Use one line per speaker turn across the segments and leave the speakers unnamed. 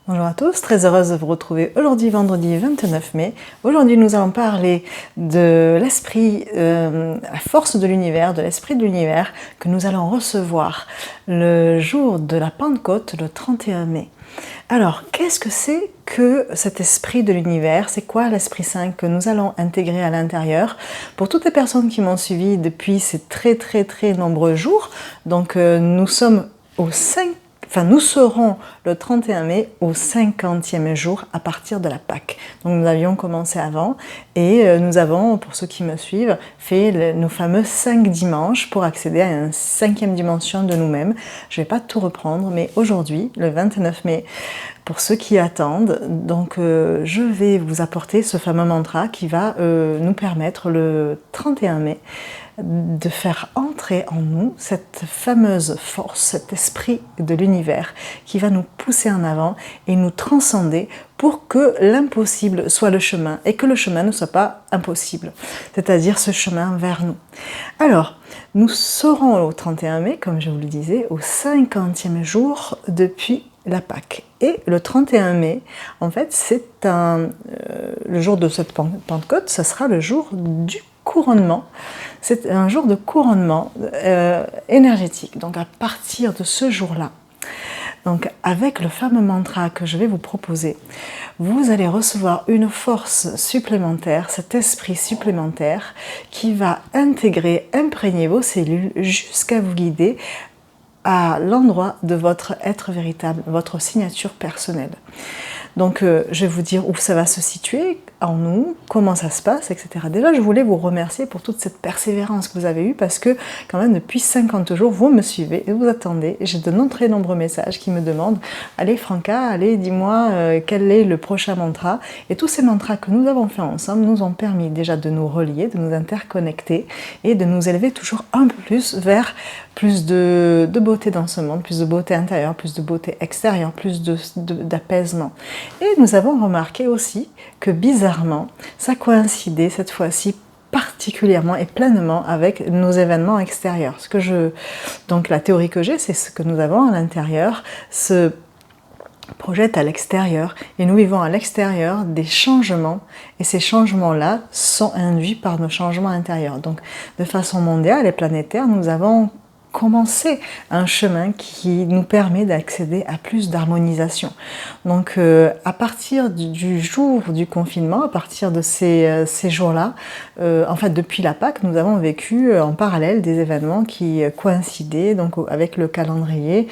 Bonjour à tous, très heureuse de vous retrouver aujourd'hui vendredi 29 mai. Aujourd'hui nous allons parler de l'esprit, la force de l'univers, de l'esprit de l'univers que nous allons recevoir le jour de la Pentecôte, le 31 mai. Alors, qu'est-ce que c'est que cet esprit de l'univers? C'est quoi l'Esprit Saint que nous allons intégrer à l'intérieur? Pour toutes les personnes qui m'ont suivi depuis ces très nombreux jours, donc nous sommes au 5. Nous serons le 31 mai au 50e jour à partir de la Pâque. Donc nous avions commencé avant et nous avons, pour ceux qui me suivent, fait nos fameux 5 dimanches pour accéder à une 5e dimension de nous-mêmes. Je ne vais pas tout reprendre, mais aujourd'hui, le 29 mai, pour ceux qui attendent, donc je vais vous apporter ce fameux mantra qui va nous permettre le 31 mai de faire entrer en nous cette fameuse force, cet esprit de l'univers qui va nous pousser en avant et nous transcender pour que l'impossible soit le chemin et que le chemin ne soit pas impossible, c'est-à-dire ce chemin vers nous. Alors, nous serons au 31 mai, comme je vous le disais, au 50e jour depuis la Pâque. Et le 31 mai, en fait, c'est le jour de cette Pentecôte, ce sera le jour du couronnement. C'est un jour de couronnement énergétique. Donc à partir de ce jour-là, donc avec le fameux mantra que je vais vous proposer, vous allez recevoir une force supplémentaire, cet esprit supplémentaire qui va intégrer, imprégner vos cellules jusqu'à vous guider à l'endroit de votre être véritable, votre signature personnelle. Donc je vais vous dire où ça va se situer en nous, comment ça se passe, etc. Déjà, je voulais vous remercier pour toute cette persévérance que vous avez eue parce que quand même depuis 50 jours, vous me suivez et vous attendez. J'ai de très nombreux messages qui me demandent « Allez Franca, allez, dis-moi quel est le prochain mantra ?» Et tous ces mantras que nous avons fait ensemble nous ont permis déjà de nous relier, de nous interconnecter et de nous élever toujours un peu plus vers plus de beauté dans ce monde, plus de beauté intérieure, plus de beauté extérieure, plus d'apaisement. Et nous avons remarqué aussi que bizarrement, ça coïncidait cette fois-ci particulièrement et pleinement avec nos événements extérieurs. Donc la théorie que j'ai, c'est ce que nous avons à l'intérieur se projette à l'extérieur et nous vivons à l'extérieur des changements et ces changements-là sont induits par nos changements intérieurs. Donc de façon mondiale et planétaire, nous avons commencer un chemin qui nous permet d'accéder à plus d'harmonisation. Donc à partir du jour du confinement, à partir de ces jours-là, en fait depuis la Pâque, nous avons vécu en parallèle des événements qui coïncidaient donc avec le calendrier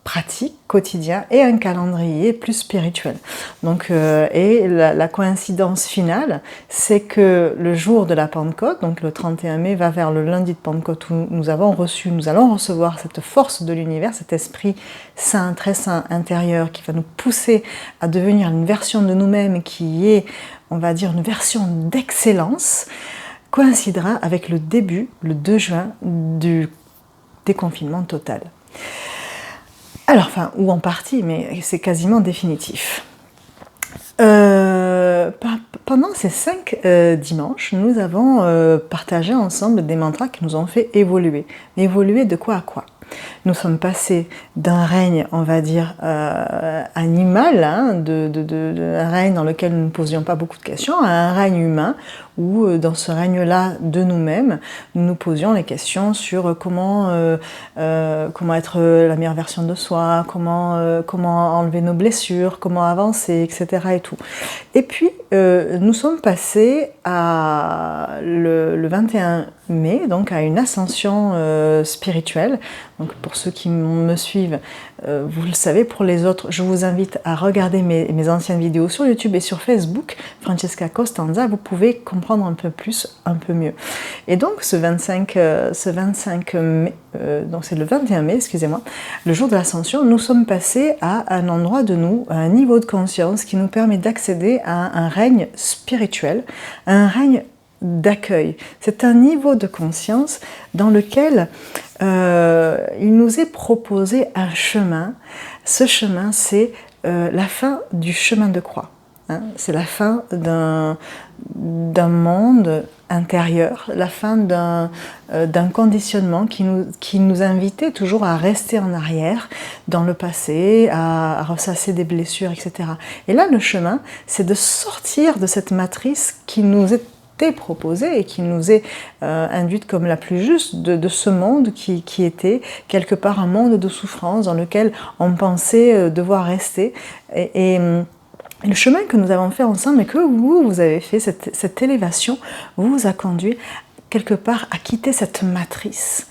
pratique, quotidien et un calendrier plus spirituel. Donc, et la coïncidence finale, c'est que le jour de la Pentecôte, donc le 31 mai, va vers le lundi de Pentecôte où nous allons recevoir cette force de l'univers, cet esprit saint, très saint intérieur qui va nous pousser à devenir une version de nous-mêmes qui est, on va dire, une version d'excellence, coïncidera avec le début, le 2 juin, du déconfinement total. Alors, enfin, ou en partie, mais c'est quasiment définitif. Pendant ces 5 dimanches, nous avons partagé ensemble des mantras qui nous ont fait évoluer. Mais évoluer de quoi à quoi? Nous sommes passés d'un règne, on va dire, animal, hein, un règne dans lequel nous ne posions pas beaucoup de questions, à un règne humain, où dans ce règne-là de nous-mêmes, nous nous posions les questions sur comment être la meilleure version de soi, comment enlever nos blessures, comment avancer, etc. et tout. Et puis, nous sommes passés le 21 mai, donc à une ascension spirituelle. Donc pour ceux qui me suivent, vous le savez, pour les autres, je vous invite à regarder mes anciennes vidéos sur YouTube et sur Facebook, Francesca Costanza, vous pouvez comprendre un peu plus, un peu mieux. Et donc ce 25 mai, donc c'est le 21 mai, excusez-moi, le jour de l'ascension, nous sommes passés à un endroit de nous, à un niveau de conscience qui nous permet d'accéder à un règne spirituel, à un règne d'accueil. C'est un niveau de conscience dans lequel il nous est proposé un chemin. Ce chemin, c'est la fin du chemin de croix. hein. C'est la fin d'un monde intérieur, la fin d'un conditionnement qui nous invitait toujours à rester en arrière, dans le passé, à ressasser des blessures, etc. Et là, le chemin, c'est de sortir de cette matrice qui nous est proposée et qui nous est induite comme la plus juste de ce monde qui était quelque part un monde de souffrance dans lequel on pensait devoir rester. Et le chemin que nous avons fait ensemble et que vous avez fait, cette élévation, vous a conduit quelque part à quitter cette matrice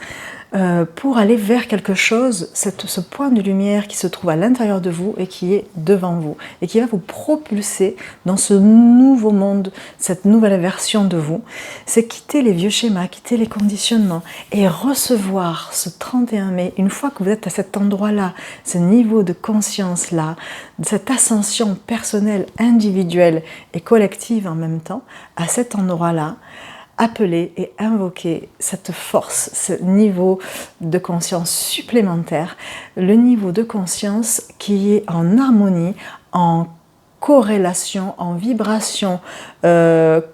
pour aller vers quelque chose, ce point de lumière qui se trouve à l'intérieur de vous et qui est devant vous et qui va vous propulser dans ce nouveau monde, cette nouvelle version de vous. C'est quitter les vieux schémas, quitter les conditionnements et recevoir ce 31 mai, une fois que vous êtes à cet endroit-là, ce niveau de conscience-là, cette ascension personnelle, individuelle et collective en même temps, à cet endroit-là, appeler et invoquer cette force, ce niveau de conscience supplémentaire, le niveau de conscience qui est en harmonie, en corrélation, en vibration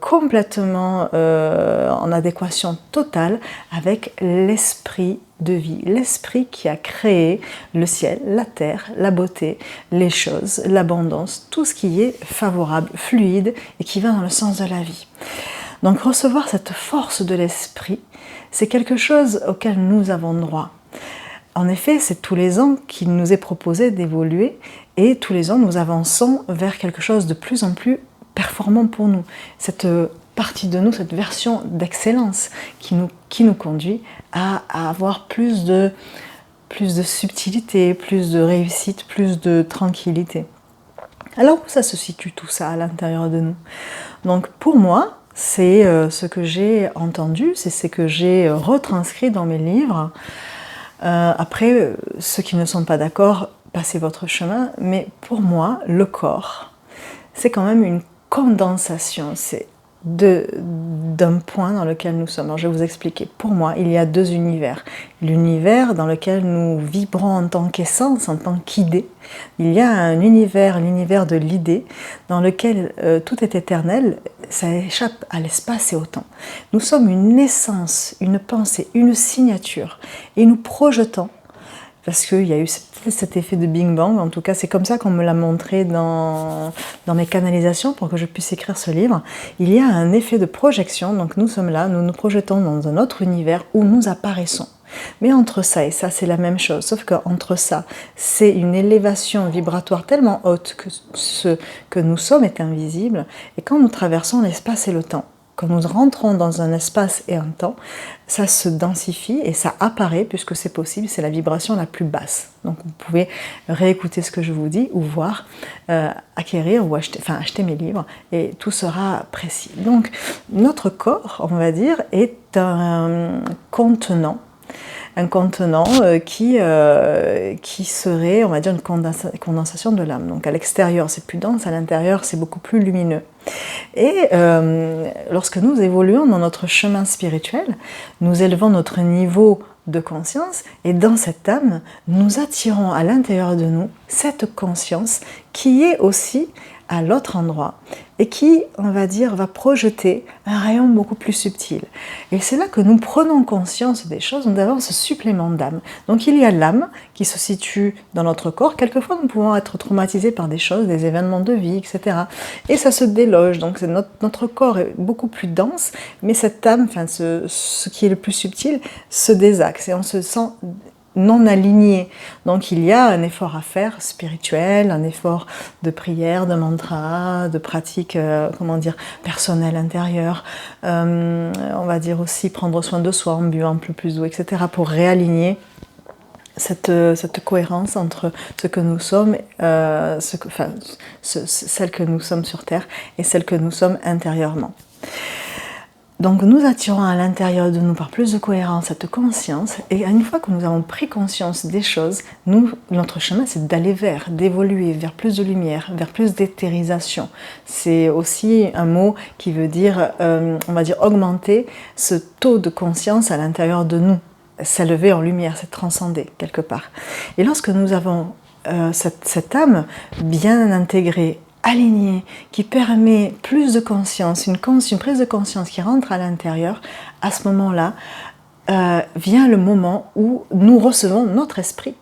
complètement en adéquation totale avec l'esprit de vie, l'esprit qui a créé le ciel, la terre, la beauté, les choses, l'abondance, tout ce qui est favorable, fluide et qui va dans le sens de la vie. Donc recevoir cette force de l'esprit, c'est quelque chose auquel nous avons droit. En effet, c'est tous les ans qu'il nous est proposé d'évoluer et tous les ans nous avançons vers quelque chose de plus en plus performant pour nous. Cette partie de nous, cette version d'excellence qui nous conduit à avoir plus de subtilité, plus de réussite, plus de tranquillité. Alors où ça se situe tout ça à l'intérieur de nous? Donc pour moi, c'est ce que j'ai entendu, c'est ce que j'ai retranscrit dans mes livres. Après, ceux qui ne sont pas d'accord, passez votre chemin. Mais pour moi, le corps, c'est quand même une condensation. C'est d'un point dans lequel nous sommes. Alors je vais vous expliquer. Pour moi, il y a deux univers. L'univers dans lequel nous vibrons en tant qu'essence, en tant qu'idée. Il y a un univers, l'univers de l'idée, dans lequel tout est éternel, ça échappe à l'espace et au temps. Nous sommes une essence, une pensée, une signature, et nous projetons, parce qu'il y a eu cet effet de Big Bang, en tout cas c'est comme ça qu'on me l'a montré dans mes canalisations pour que je puisse écrire ce livre. Il y a un effet de projection, donc nous sommes là, nous nous projetons dans un autre univers où nous apparaissons. Mais entre ça et ça, c'est la même chose, sauf qu'entre ça, c'est une élévation vibratoire tellement haute que ce que nous sommes est invisible, et quand nous traversons l'espace et le temps, quand nous rentrons dans un espace et un temps, ça se densifie et ça apparaît, puisque c'est possible, c'est la vibration la plus basse. Donc vous pouvez réécouter ce que je vous dis, ou voir, acquérir ou acheter mes livres, et tout sera précis. Donc notre corps, on va dire, est un contenant qui serait, on va dire, une condensation de l'âme. Donc à l'extérieur c'est plus dense, à l'intérieur c'est beaucoup plus lumineux. Et lorsque nous évoluons dans notre chemin spirituel, nous élevons notre niveau de conscience, et dans cette âme, nous attirons à l'intérieur de nous cette conscience qui est aussi à l'autre endroit et qui, on va dire, va projeter un rayon beaucoup plus subtil. Et c'est là que nous prenons conscience des choses, nous avons ce supplément d'âme. Donc il y a l'âme qui se situe dans notre corps. Quelquefois nous pouvons être traumatisés par des choses, des événements de vie, etc. Et ça se déloge, donc notre corps est beaucoup plus dense, mais cette âme, enfin ce qui est le plus subtil, se désaxe et on se sent non aligné. Donc il y a un effort à faire spirituel, un effort de prière, de mantra, de pratique, personnelle intérieure. On va dire aussi prendre soin de soi en buvant un peu plus d'eau, etc. pour réaligner cette cohérence entre ce que nous sommes, celle que nous sommes sur Terre et celle que nous sommes intérieurement. Donc nous attirons à l'intérieur de nous par plus de cohérence cette conscience, et une fois que nous avons pris conscience des choses, notre chemin c'est d'aller d'évoluer vers plus de lumière, vers plus d'éthérisation. C'est aussi un mot qui veut dire, on va dire, augmenter ce taux de conscience à l'intérieur de nous, s'élever en lumière, c'est transcender quelque part. Et lorsque nous avons cette âme bien intégrée aligné, qui permet plus de conscience, une prise de conscience qui rentre à l'intérieur, à ce moment-là, vient le moment où nous recevons notre esprit,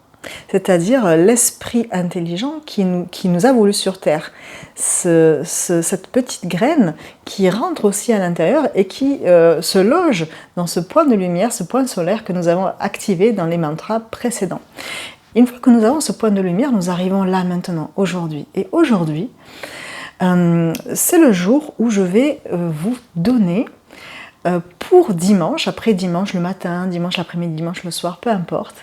c'est-à-dire l'esprit intelligent qui nous a voulu sur Terre. Cette petite graine qui rentre aussi à l'intérieur et qui se loge dans ce point de lumière, ce point solaire que nous avons activé dans les mantras précédents. Une fois que nous avons ce point de lumière, nous arrivons là maintenant, aujourd'hui. Et aujourd'hui, c'est le jour où je vais vous donner pour dimanche, après dimanche le matin, dimanche l'après-midi, dimanche le soir, peu importe,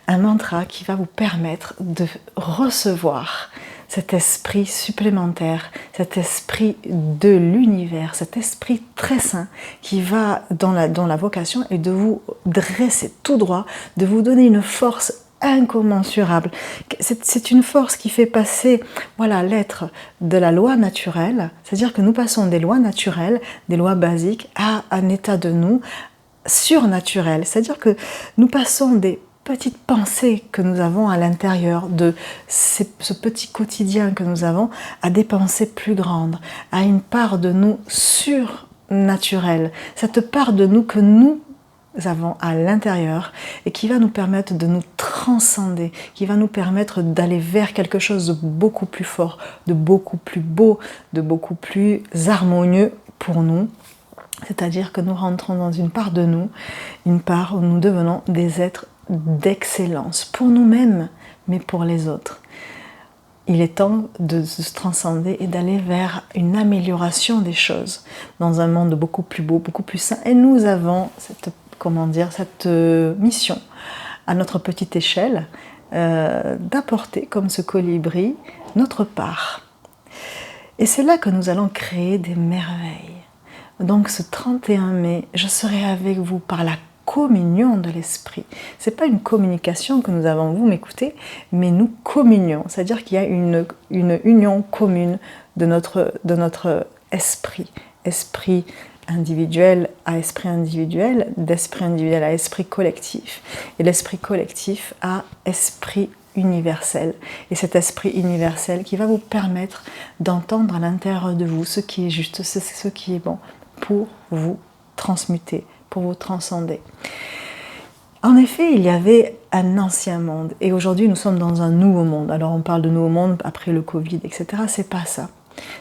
un mantra qui va vous permettre de recevoir cet esprit supplémentaire, cet esprit de l'univers, cet esprit très sain qui va dans la vocation et de vous dresser tout droit, de vous donner une force incommensurable. C'est une force qui fait passer, voilà, l'être de la loi naturelle, c'est-à-dire que nous passons des lois naturelles, des lois basiques, à un état de nous surnaturel, c'est-à-dire que nous passons des petites pensées que nous avons à l'intérieur de ce petit quotidien que nous avons à des pensées plus grandes, à une part de nous surnaturelle, cette part de nous que nous avons à l'intérieur et qui va nous permettre de nous transcender, qui va nous permettre d'aller vers quelque chose de beaucoup plus fort, de beaucoup plus beau, de beaucoup plus harmonieux pour nous. C'est-à-dire que nous rentrons dans une part de nous, une part où nous devenons des êtres d'excellence pour nous-mêmes, mais pour les autres. Il est temps de se transcender et d'aller vers une amélioration des choses dans un monde beaucoup plus beau, beaucoup plus sain. Et nous avons cette mission à notre petite échelle d'apporter comme ce colibri notre part. Et c'est là que nous allons créer des merveilles. Donc ce 31 mai, je serai avec vous par la communion de l'esprit. Ce n'est pas une communication que nous avons, vous m'écoutez, mais nous communions. C'est-à-dire qu'il y a une union commune de notre esprit. Esprit individuel à esprit individuel, d'esprit individuel à esprit collectif, et l'esprit collectif à esprit universel. Et cet esprit universel qui va vous permettre d'entendre à l'intérieur de vous ce qui est juste, ce qui est bon, pour vous transmuter, pour vous transcender. En effet, il y avait un ancien monde, et aujourd'hui nous sommes dans un nouveau monde. Alors on parle de nouveau monde après le Covid, etc. C'est pas ça.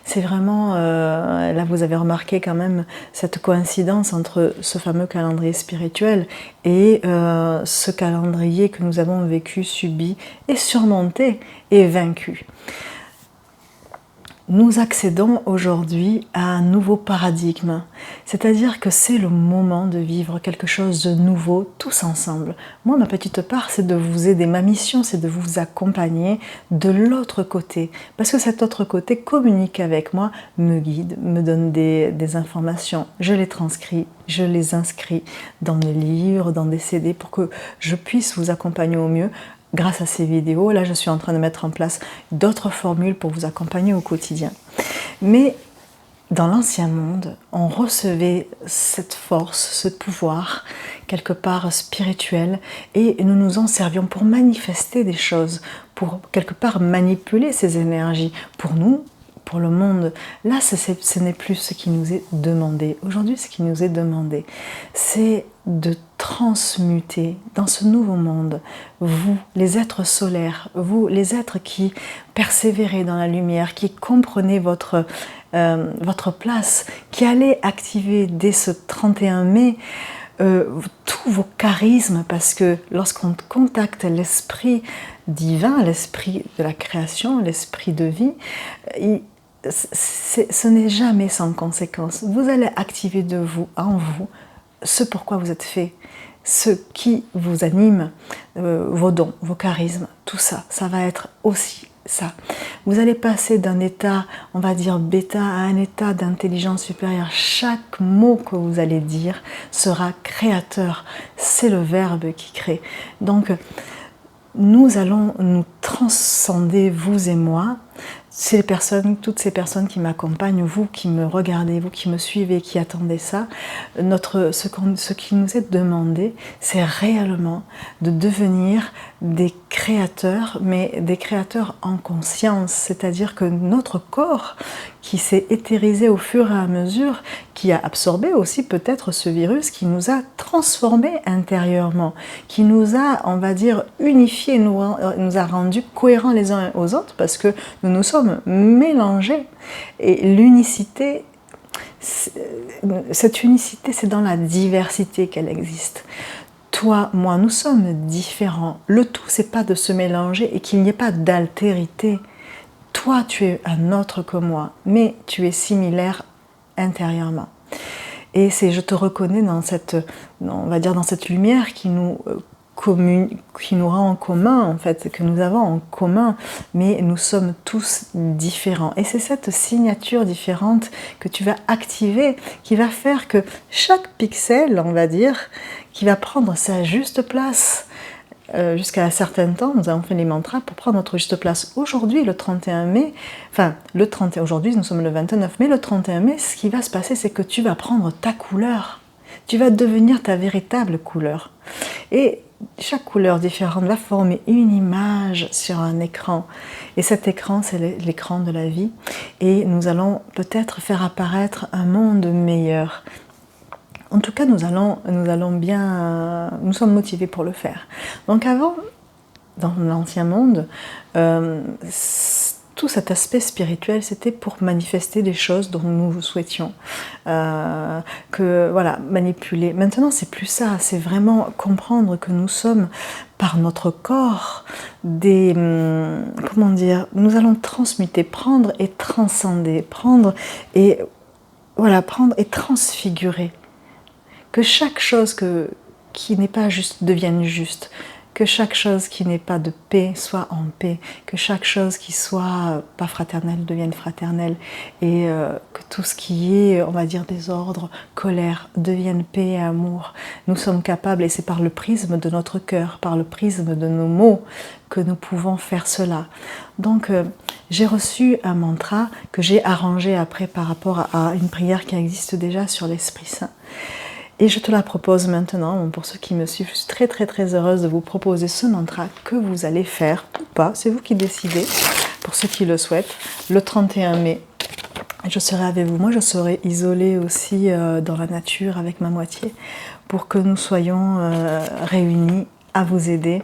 C'est vraiment, là vous avez remarqué quand même cette coïncidence entre ce fameux calendrier spirituel et ce calendrier que nous avons vécu, subi et surmonté et vaincu. Nous accédons aujourd'hui à un nouveau paradigme, c'est-à-dire que c'est le moment de vivre quelque chose de nouveau tous ensemble. Moi, ma petite part, c'est de vous aider, ma mission, c'est de vous accompagner de l'autre côté, parce que cet autre côté communique avec moi, me guide, me donne des informations, je les transcris, je les inscris dans des livres, dans des CD, pour que je puisse vous accompagner au mieux. Grâce à ces vidéos, là je suis en train de mettre en place d'autres formules pour vous accompagner au quotidien. Mais dans l'ancien monde, on recevait cette force, ce pouvoir, quelque part spirituel, et nous nous en servions pour manifester des choses, pour quelque part manipuler ces énergies, pour nous, pour le monde. Là, ce n'est plus ce qui nous est demandé. Aujourd'hui, ce qui nous est demandé, c'est de transmuter dans ce nouveau monde, vous, les êtres solaires, vous, les êtres qui persévérez dans la lumière, qui comprenez votre place, qui allez activer dès ce 31 mai tous vos charismes, parce que lorsqu'on contacte l'esprit divin, l'esprit de la création, l'esprit de vie, ce n'est jamais sans conséquence. Vous allez activer de vous, en vous, ce pourquoi vous êtes fait, ce qui vous anime, vos dons, vos charismes, tout ça, ça va être aussi ça. Vous allez passer d'un état, on va dire bêta, à un état d'intelligence supérieure. Chaque mot que vous allez dire sera créateur. C'est le verbe qui crée. Donc, nous allons nous transcender, vous et moi, toutes ces personnes qui m'accompagnent, vous qui me regardez, vous qui me suivez, qui attendez ça, ce qui nous est demandé, c'est réellement de devenir des créateurs, mais des créateurs en conscience, c'est-à-dire que notre corps, qui s'est éthérisé au fur et à mesure, qui a absorbé aussi peut-être ce virus, qui nous a transformés intérieurement, qui nous a, on va dire, unifiés, nous a rendus cohérents les uns aux autres, parce que nous nous sommes mélangés. Et l'unicité, cette unicité, c'est dans la diversité qu'elle existe. Toi, moi, nous sommes différents. Le tout, c'est pas de se mélanger et qu'il n'y ait pas d'altérité. Toi, tu es un autre que moi, mais tu es similaire intérieurement. Et je te reconnais dans cette, on va dire, dans cette lumière qui nous rend en commun, en fait, que nous avons en commun, mais nous sommes tous différents. Et c'est cette signature différente que tu vas activer, qui va faire que chaque pixel, on va dire, qui va prendre sa juste place. Jusqu'à un certain temps, nous avons fait les mantras pour prendre notre juste place. Aujourd'hui, le 31 mai, aujourd'hui nous sommes le 29 mai, le 31 mai, ce qui va se passer, c'est que tu vas prendre ta couleur. Tu vas devenir ta véritable couleur. Et chaque couleur différente va former une image sur un écran. Et cet écran, c'est l'écran de la vie. Et nous allons peut-être faire apparaître un monde meilleur. En tout cas, nous sommes motivés pour le faire. Donc avant, dans l'ancien monde, tout cet aspect spirituel, c'était pour manifester des choses dont nous souhaitions, manipuler. Maintenant, c'est plus ça, c'est vraiment comprendre que nous sommes, par notre corps, nous allons transmuter, prendre et transcender, prendre et transfigurer. Que chaque chose qui n'est pas juste devienne juste, que chaque chose qui n'est pas de paix soit en paix, que chaque chose qui soit pas fraternelle devienne fraternelle, et que tout ce qui est, on va dire, désordre, colère, devienne paix et amour. Nous sommes capables, et c'est par le prisme de notre cœur, par le prisme de nos mots, que nous pouvons faire cela. Donc, j'ai reçu un mantra que j'ai arrangé après par rapport à une prière qui existe déjà sur l'Esprit Saint. Et je te la propose maintenant, pour ceux qui me suivent, je suis très très très heureuse de vous proposer ce mantra que vous allez faire ou pas, c'est vous qui décidez, pour ceux qui le souhaitent, le 31 mai. Je serai avec vous, moi je serai isolée aussi dans la nature avec ma moitié, pour que nous soyons réunis à vous aider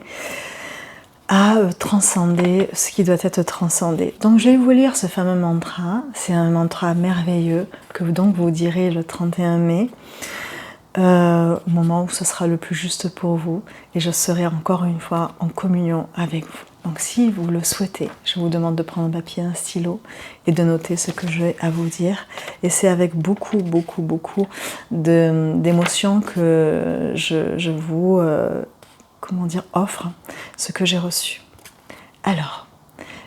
à transcender ce qui doit être transcendé. Donc je vais vous lire ce fameux mantra, c'est un mantra merveilleux que donc vous direz le 31 mai, au moment où ce sera le plus juste pour vous, et je serai encore une fois en communion avec vous. Donc si vous le souhaitez, je vous demande de prendre un papier, un stylo et de noter ce que je vais à vous dire. Et c'est avec beaucoup d'émotions que je vous offre ce que j'ai reçu. Alors,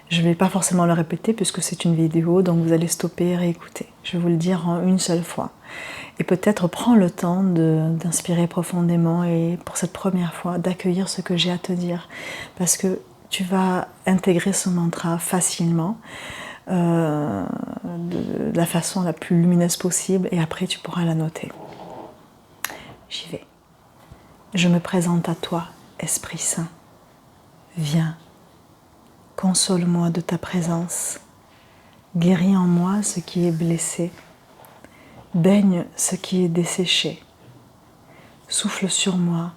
je ne vais pas forcément le répéter puisque c'est une vidéo, donc vous allez stopper et réécouter. Je vais vous le dire en une seule fois. Et peut-être prends le temps d'inspirer profondément et pour cette première fois d'accueillir ce que j'ai à te dire. Parce que tu vas intégrer ce mantra facilement, de la façon la plus lumineuse possible, et après tu pourras la noter. J'y vais. Je me présente à toi, Esprit Saint. Viens, console-moi de ta présence. Guéris en moi ce qui est blessé. Baigne ce qui est desséché. Souffle sur moi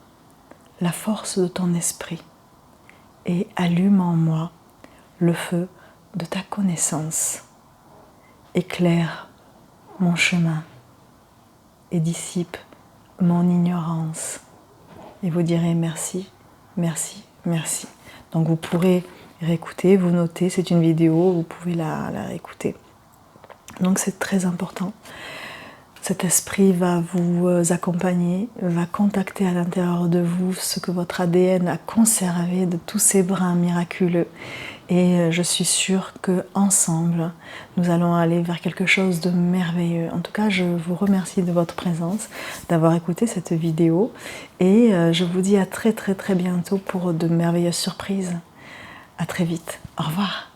la force de ton esprit et allume en moi le feu de ta connaissance. Éclaire mon chemin et dissipe mon ignorance. Et vous direz merci, merci, merci. Donc vous pourrez réécouter, vous noter, c'est une vidéo, vous pouvez la réécouter. Donc c'est très important. Cet esprit va vous accompagner, va contacter à l'intérieur de vous ce que votre ADN a conservé de tous ces brins miraculeux. Et je suis sûre qu'ensemble, nous allons aller vers quelque chose de merveilleux. En tout cas, je vous remercie de votre présence, d'avoir écouté cette vidéo. Et je vous dis à très très très bientôt pour de merveilleuses surprises. À très vite. Au revoir.